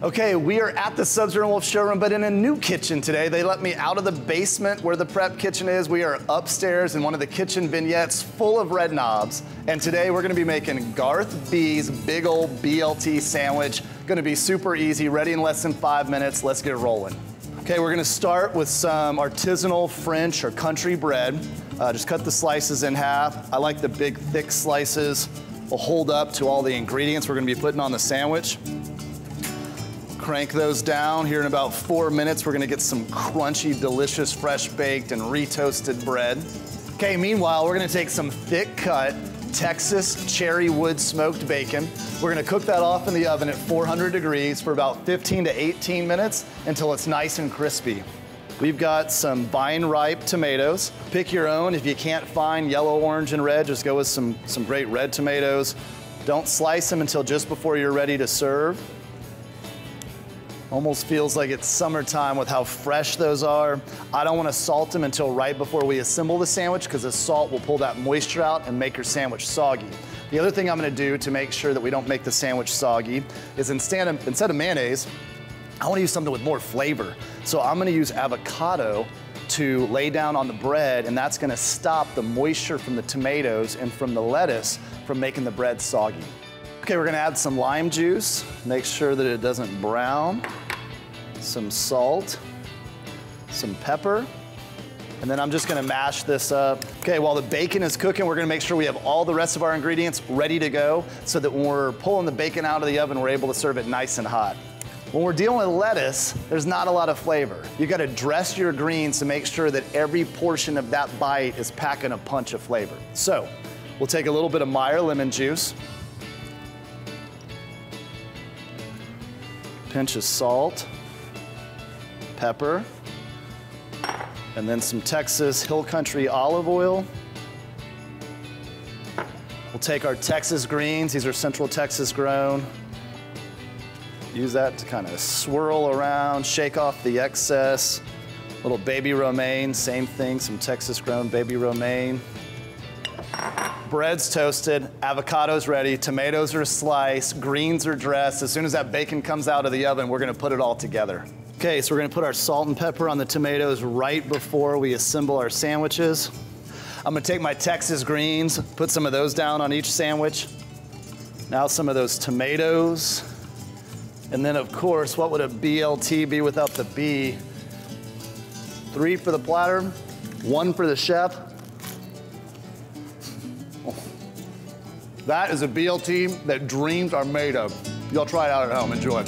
Okay, we are at the Sub-Zero and Wolf showroom, but in a new kitchen today. They let me out of the basement where the prep kitchen is. We are upstairs in one of the kitchen vignettes full of red knobs. And today we're gonna be making Garth B's big old BLT sandwich. Gonna be super easy, ready in less than 5 minutes. Let's get rolling. Okay, we're gonna start with some artisanal French or country bread. Just cut the slices in half. I like the big, thick slices. Will hold up to all the ingredients we're gonna be putting on the sandwich. Crank those down. Here in about 4 minutes, we're gonna get some crunchy, delicious, fresh baked and re-toasted bread. Okay, meanwhile, we're gonna take some thick cut Texas cherry wood smoked bacon. We're gonna cook that off in the oven at 400 degrees for about 15 to 18 minutes until it's nice and crispy. We've got some vine ripe tomatoes. Pick your own. If you can't find yellow, orange, and red, just go with some great red tomatoes. Don't slice them until just before you're ready to serve. Almost feels like it's summertime with how fresh those are. I don't want to salt them until right before we assemble the sandwich because the salt will pull that moisture out and make your sandwich soggy. The other thing I'm going to do to make sure that we don't make the sandwich soggy is instead of mayonnaise, I want to use something with more flavor. So I'm going to use avocado to lay down on the bread, and that's going to stop the moisture from the tomatoes and from the lettuce from making the bread soggy. Okay, we're gonna add some lime juice. Make sure that it doesn't brown. Some salt, some pepper, and then I'm just gonna mash this up. Okay, while the bacon is cooking, we're gonna make sure we have all the rest of our ingredients ready to go so that when we're pulling the bacon out of the oven, we're able to serve it nice and hot. When we're dealing with lettuce, there's not a lot of flavor. You gotta dress your greens to make sure that every portion of that bite is packing a punch of flavor. So, we'll take a little bit of Meyer lemon juice, pinch of salt, pepper, and then some Texas Hill Country olive oil. We'll take our Texas greens. These are Central Texas grown. Use that to kind of swirl around, shake off the excess. Little baby romaine, same thing, some Texas grown baby romaine. Bread's toasted, avocado's ready, tomatoes are sliced, greens are dressed. As soon as that bacon comes out of the oven, we're gonna put it all together. Okay, so we're gonna put our salt and pepper on the tomatoes right before we assemble our sandwiches. I'm gonna take my Texas greens, put some of those down on each sandwich. Now some of those tomatoes. And then of course, what would a BLT be without the B? 3 for the platter, 1 for the chef. That is a BLT that dreams are made of. Y'all try it out at home, enjoy.